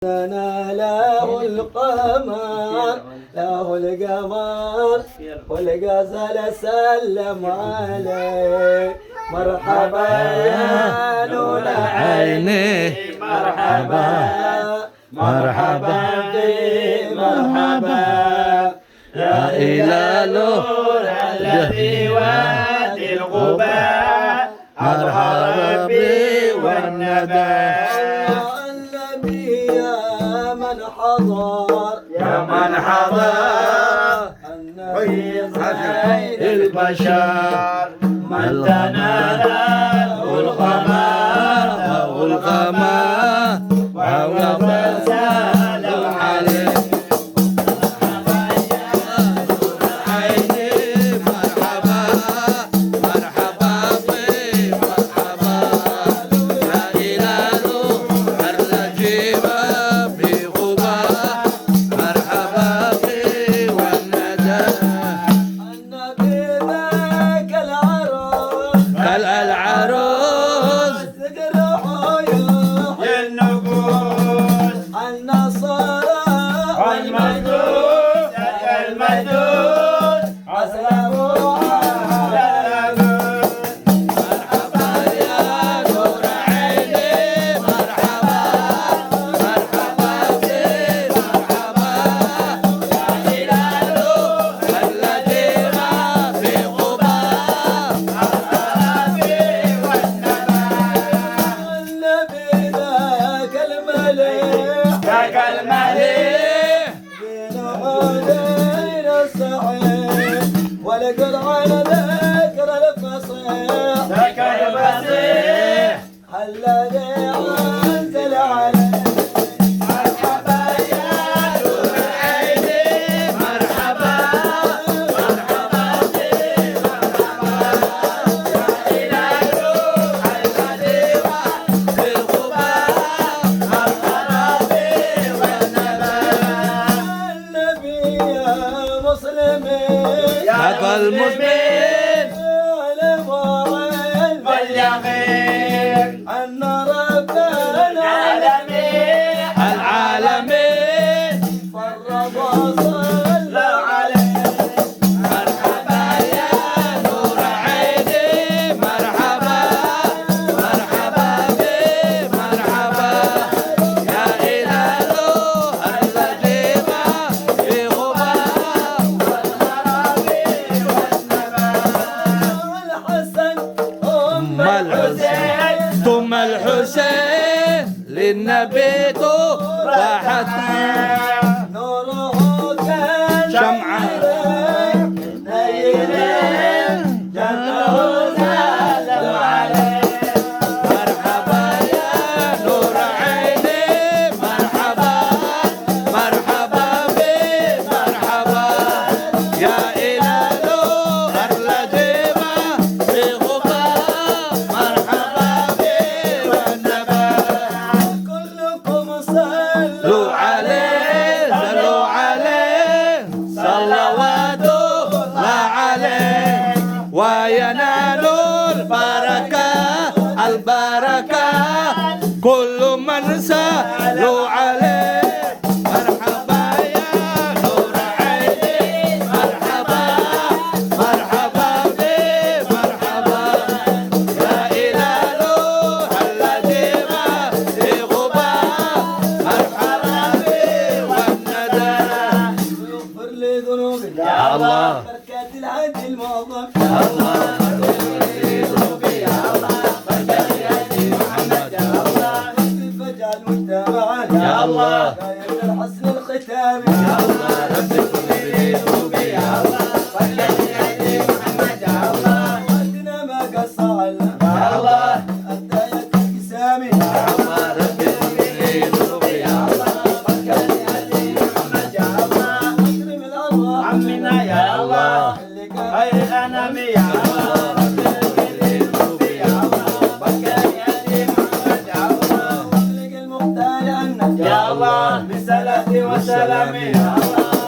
أنا له القمر له القمر والغزل سلم عليه مرحبا يا نور عيني مرحبا مرحبا بي مرحبا يا هلاله الذي وادي الغباء مرحبا بي والندى يا من حضر النبي خير البشر من تناله الغمام وهو سلم عليه مرحبا يا نور عيني مرحبا مرحبا بي مرحبا يا هلاله الرجيب العروس للنفوس النصارى والمجوس المجوس أسلموا على مرحبا يا نور عيني مرحبا مرحبا بي مرحبا يا هلاله الذي ما في قباء ذاك المليح بين الصحيح والقرآن ذكر الفصيح ذاك الفصيح الذي أنزل عليه مرحبا يا نور عيني مرحبا مرحبا بي مرحبا يا هلاله الذي في الغباء المسلمين واليقين أن ربنا العالمين فرض وصلى عليه مرحبا يا نور عيني مرحبا مرحبا بي مرحبا يا هلاله الذي ما في غباء ثم الحسين للنبي راحت نوره كان شمعة نيلين جنه سلم عليه مرحبا يا نور عيني مرحبا مرحبا بي مرحبا يا هلاله الذي ما في غباء مرحبا بي والنبى كلكم صلوا عليه صلوا عليه صلوات الله عليه وينال البركة البركة كل من صلوا عليه مرحبا يا نور عيني مرحبا مرحبا بي مرحبا يا هلاله الذي ما في غباء مرحبا بي والندى اغفر لي ذنوبي يا الله بركات العهد المعظم يا الله اغفر لي ذنوبي يا الله بركات الهدي محمد يا الله فاجعل مجتمعنا يا الله دائما الحسن الختام يا الله رب اغفر لي ذنوبي يا الله بركات الهدي محمد يا الله عندنا ما قصرنا يا الله انت يا ابتسامي يا الله رب اغفر لي ذنوبي يا الله بركات الهدي محمد يا الله اكرم الارواح عمنا يا الله خير الانام يا الله رب اغفر لي ذنوبي يا الله بركات الهدي محمد يا الله اخلق المختار عنك يا الله بصلاه وسلام يا الله